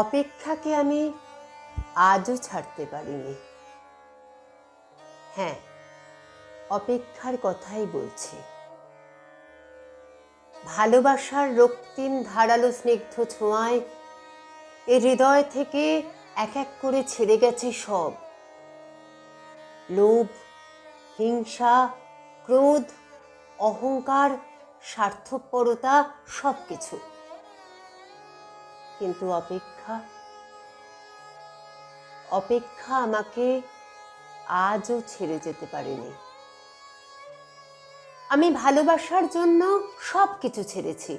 অপেক্ষাকে আমি আজও ছাড়তে পারিনি। হ্যাঁ, অপেক্ষার কথাই বলছি। ভালোবাসার রক্তিম ধারালো স্নিগ্ধ ছোঁয়ায় এ হৃদয় থেকে এক এক করে ছেড়ে গেছে সব লোভ, হিংসা, ক্রোধ, অহংকার, স্বার্থপরতা, সবকিছু। কিন্তু অপেক্ষা আমাকে আজও ছেড়ে যেতে পারেনি। আমি ভালোবাসার জন্য সবকিছু ছেড়েছি,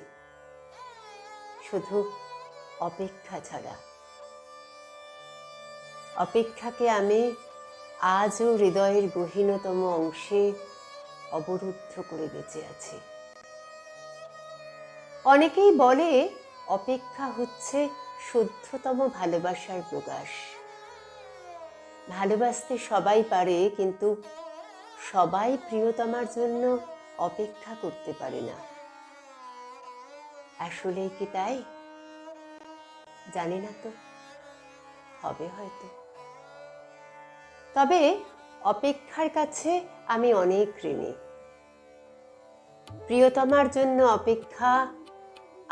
শুধু অপেক্ষা ছাড়া। অপেক্ষাকে আমি আজও হৃদয়ের গহীনতম অংশে অবরুদ্ধ করে বেঁচে আছি। অনেকেই বলে অপেক্ষা হচ্ছে শুদ্ধতম ভালোবাসার প্রকাশ। ভালোবাসতে সবাই পারে, কিন্তু সবাই প্রিয়তমার জন্য অপেক্ষা করতে পারে না। আসলেই কি তাই? জানি না তো, হবে হয়তো। তবে অপেক্ষার কাছে আমি অনেক ঋণী। প্রিয়তমার জন্য অপেক্ষা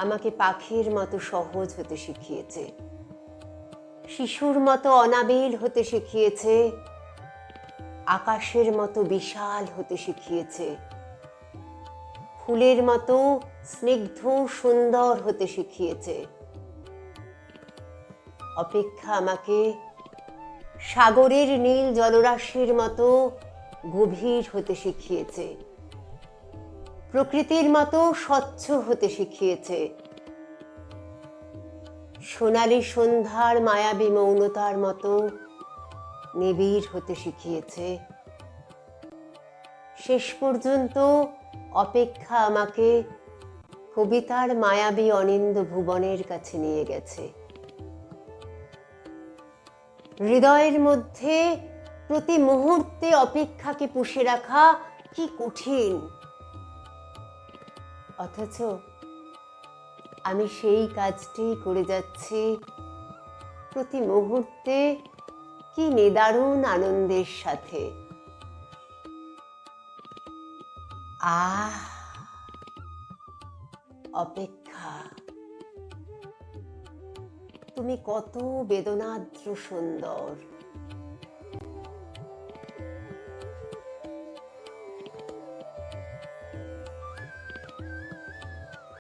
আমাকে পাখির মতো সহজ হতে শিখিয়েছে, শিশুর মতো অনাবিল হতে শিখিয়েছে, আকাশের মতো বিশাল হতে শিখিয়েছে, ফুলের মতো স্নিগ্ধ সুন্দর হতে শিখিয়েছে। অপেক্ষা আমাকে সাগরের নীল জলরাশির মতো গভীর হতে শিখিয়েছে, প্রকৃতির মতো স্বচ্ছ হতে শিখিয়েছে, সোনালী সন্ধ্যার মায়াবী মৌনতার মতো নিবিড় হতে শিখিয়েছে। শেষ পর্যন্ত অপেক্ষা আমাকে কবিতার মায়াবী অনিন্দ ভুবনের কাছে নিয়ে গেছে। হৃদয়ের মধ্যে প্রতি মুহূর্তে অপেক্ষাকে পুষে রাখা কি কঠিন, অথচ আমি সেই কাজটি করে যাচ্ছি প্রতি মুহূর্তে কি নিদারুণ আনন্দের সাথে। অপেক্ষা, তুমি কত বেদনাদ্র সুন্দর।